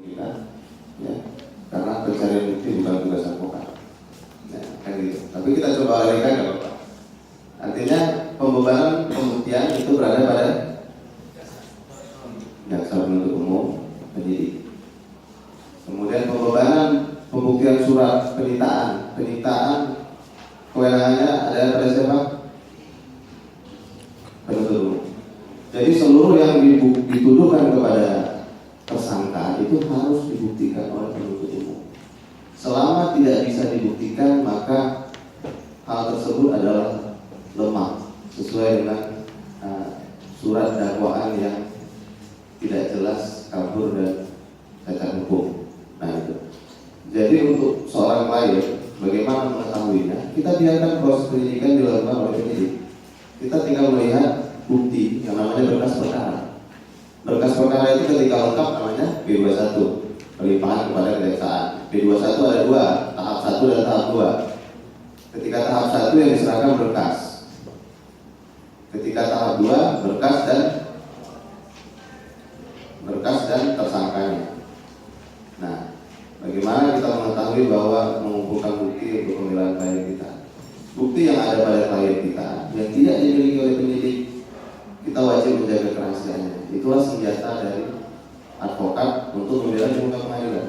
kita, ya, karena pencarian bukti bukan tugas advokat, ya, kan gitu. Tapi kita coba alihkan ya Bapak. Artinya pembebanan pembuktian itu berada pada jaksa penuntut umum, penyidik. Kemudian pembebanan pembuktian surat penyitaan kewenangannya ada pada siapa? Penuntut umum. Jadi seluruh yang dituduhkan kepada tersangka itu harus dibuktikan oleh penuntut umum. Selama tidak bisa dibuktikan, maka hal tersebut adalah lemah sesuai dengan surat dakwaan yang tidak jelas, kabur dan cacat hukum. Nah itu. Jadi untuk seorang klien, bagaimana mengetahuinya? Kita biarkan proses penyidikan dilakukan oleh penyidik. Kita tinggal melihat bukti yang namanya berkas perkara. Berkas perkara itu ketika lengkap namanya B21, pelimpahan kepada kejaksaan. B21 ada dua, tahap 1 dan tahap 2. Ketika tahap 1 yang diserahkan berkas. Ketika tahap 2 berkas dan tersangkanya. Nah, bagaimana kita mengetahui bahwa mengumpulkan bukti untuk pembelaan klien kita? Bukti yang ada pada klien kita yang tidak dimiliki oleh penyidik, kita wajib menjaga kerahasiaannya. Itulah senjata dari advokat untuk membela di muka pengadilan.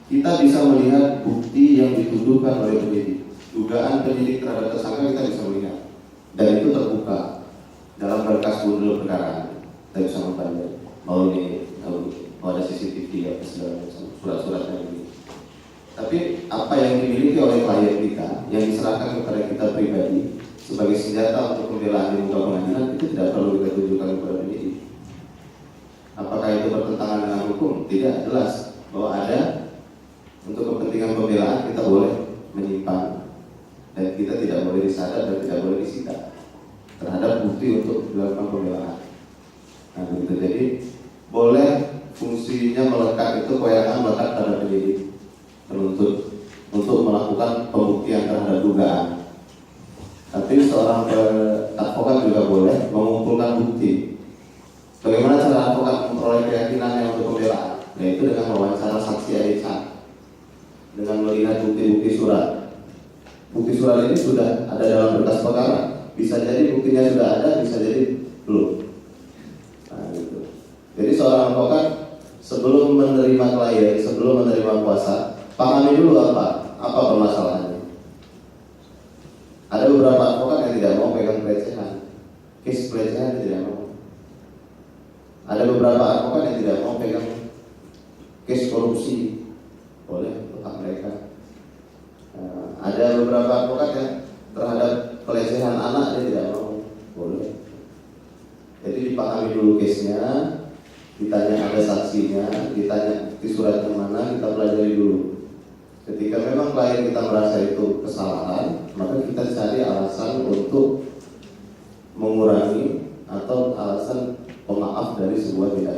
Kita bisa melihat bukti yang dituduhkan oleh penyidik, dugaan penyidik terhadap tersangka kita bisa melihat, dan itu terbuka dalam berkas bundel perkara. Kita bisa membaca, mau ada CCTV ya, segala macam surat-suratnya ini. Tapi apa yang dimiliki oleh klien kita yang diserahkan kepada kita pribadi sebagai senjata untuk pembelaan di muka pengadilan itu tidak perlu kita tunjukkan kepada penyidik. Apakah itu bertentangan dengan hukum? Tidak, jelas bahwa ada untuk kepentingan pembelaan kita boleh menyimpan dan kita tidak boleh disadap dan tidak boleh disita terhadap bukti untuk dilakukan pembelaan. Nah, begitu. Jadi boleh fungsinya melekat itu kewenangan melekat pada penyidik penuntut untuk melakukan pembuktian terhadap dugaan. Tapi seorang advokat juga boleh mengumpulkan bukti. Bagaimana cara advokat memperoleh keyakinannya untuk pembelaan? Yaitu dengan wawancara saksi arisan, dengan melihat bukti-bukti surat. Bukti surat ini sudah ada dalam berkas perkara. Bisa jadi buktinya sudah ada, bisa jadi belum. Nah, gitu. Jadi seorang advokat sebelum menerima klien, sebelum menerima kuasa, pahami dulu apa permasalahannya. Ada beberapa advokat yang tidak mau pegang pelecehan, case pelecehan tidak mau. Ada beberapa advokat yang tidak mau pegang case korupsi, boleh untuk hak mereka. Ada beberapa advokat yang terhadap pelecehan anak dia tidak mau, boleh. Jadi dipahami dulu case-nya, ditanya ada saksinya, ditanya di surat yang mana, kita pelajari dulu. Ketika memang klien kita merasa itu kesalahan, maka kita cari alasan untuk mengurangi atau alasan pemaaf dari sebuah tindakan.